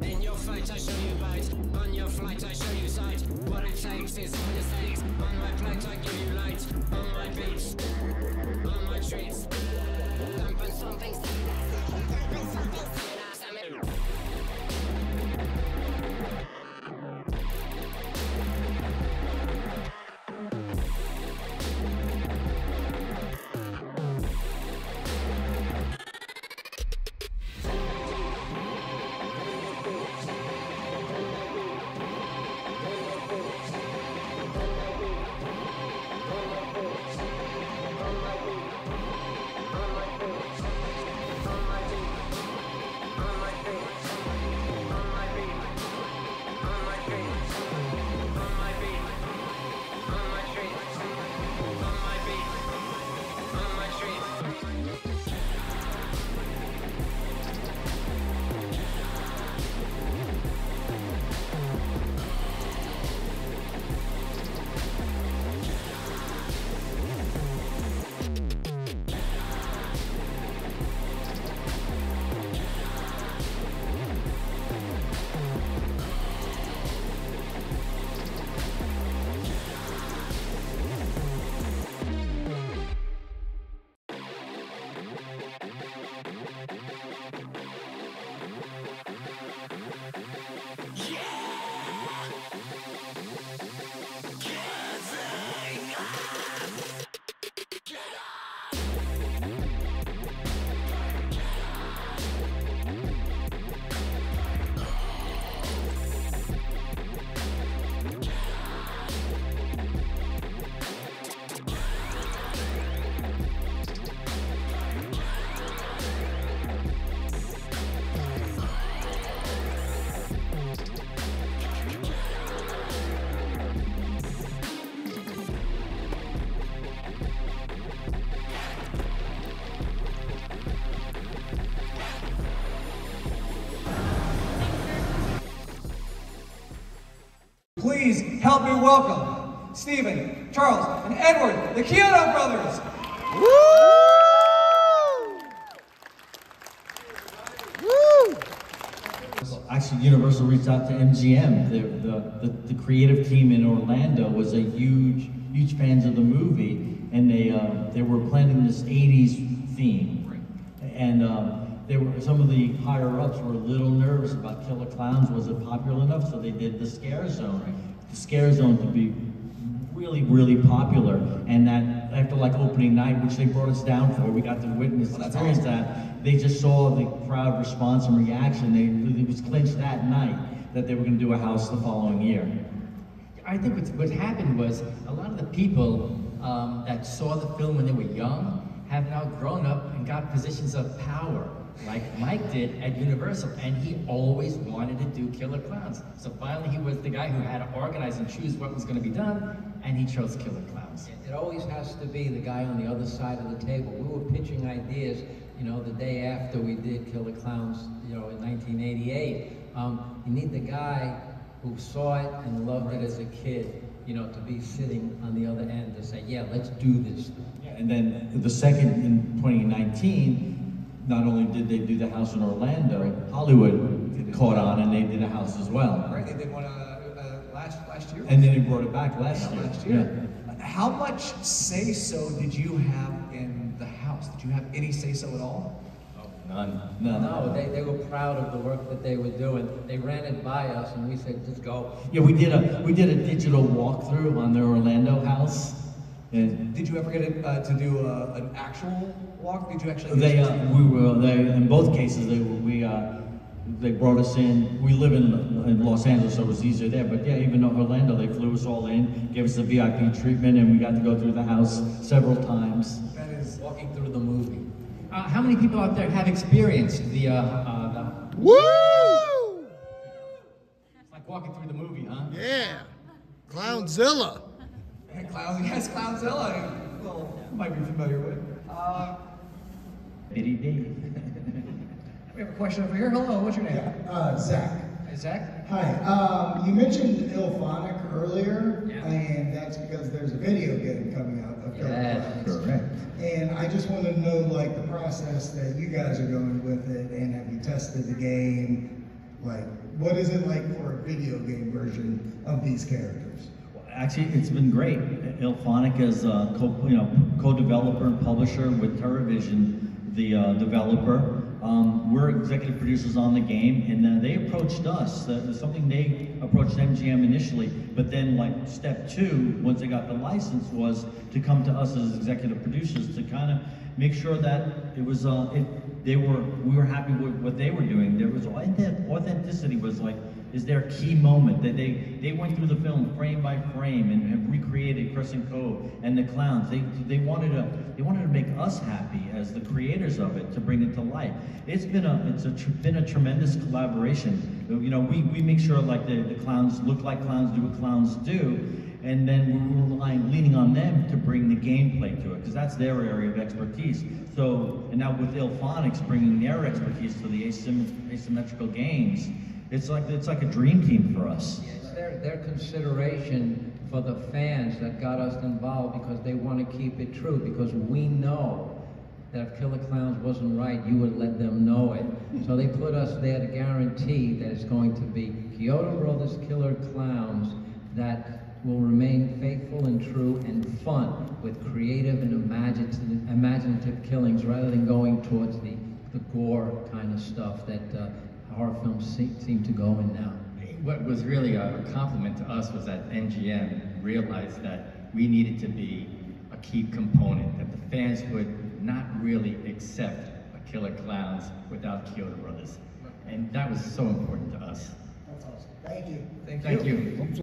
In your fight, I show you bite. On your flight, I show you sight. What it takes is all the stakes. On my plate, I give you light. On my beats, on my treats. Dumping something. Please help me welcome Stephen, Charles, and Edward, the Chiodo Brothers. Woo! Woo! Actually, Universal reached out to MGM. The creative team in Orlando was a huge fans of the movie, and they were planning this '80s theme, and some of the higher ups were a little nervous about Killer Klowns. Was it popular enough? So they did the Scare Zone. The Scare Zone to be really popular, and that after like opening night, which they brought us down for, we got to witness and experience that. They just saw the crowd response and reaction. It was clinched that night that they were going to do a house the following year. I think what happened was a lot of the people that saw the film when they were young have now grown up and got positions of power, like Mike did at Universal, and he always wanted to do Killer Klowns. So finally he was the guy who had to organize and choose what was going to be done, and he chose Killer Klowns. It always has to be the guy on the other side of the table. We were pitching ideas, you know, the day after we did Killer Klowns, you know, in 1988. You need the guy who saw it and loved it as a kid, you know, to be sitting on the other end to say, yeah, let's do this. Yeah, and then the second in 2019, not only did they do the house in Orlando, Hollywood caught on and they did a house as well. Right, they did one last year. And then they brought it back last year. How much say-so did you have in the house? Did you have any say-so at all? Oh, none. No, they were proud of the work that they were doing. They ran it by us and we said, just go. Yeah, we did a digital walkthrough on their Orlando house. And did you ever get to do an actual walk? Did you actually? In both cases they brought us in. We live in Los Angeles, so it was easier there. But yeah, even Orlando, they flew us all in, gave us the VIP treatment, and we got to go through the house several times. That is walking through the movie. How many people out there have experienced the Woo! It's like walking through the movie, huh? Yeah, Clownzilla. Yes, Clownzilla. Well, you might be familiar with. Bitty D. We have a question over here. Hello, what's your name? Yeah, Zach. Hey, Zach. Hi. You mentioned Ilphonic earlier, and that's because there's a video game coming out of Killer Klowns. Correct. just wanted to know, like, the process that you guys are going with it, and have you tested the game? Like, what is it like for a video game version of these characters? Actually, it's been great. Ilphonic is co-developer and publisher with TerraVision, the developer. We're executive producers on the game, and they approached us. Something they approached MGM initially, but then like step two, once they got the license, was to come to us as executive producers to kind of make sure that it was we were happy with what they were doing. There was authenticity was like is their key moment. That they went through the film frame by frame and have recreated Crescent Cove and the clowns. They wanted to make us happy as the creators of it, to bring it to life. It's been a tremendous collaboration. You know, we make sure like the clowns look like clowns, do what clowns do, and then we're leaning on them to bring the gameplay to it, because that's their area of expertise. So, and now with Ilphonics bringing their expertise to the asymmetrical games, it's like a dream team for us. It's their consideration for the fans that got us involved, because they want to keep it true, because we know that if Killer Klowns wasn't right, you would let them know it. So they put us there to guarantee that it's going to be Chiodo Brothers Killer Klowns that will remain faithful and true and fun, with creative and imaginative killings, rather than going towards the gore kind of stuff that horror films seem to go in now. What was really a compliment to us was that MGM realized that we needed to be a key component, that the fans would not really accept a Killer Klowns without Chiodo Brothers. And that was so important to us. That's awesome. Thank you. Thank Thank you.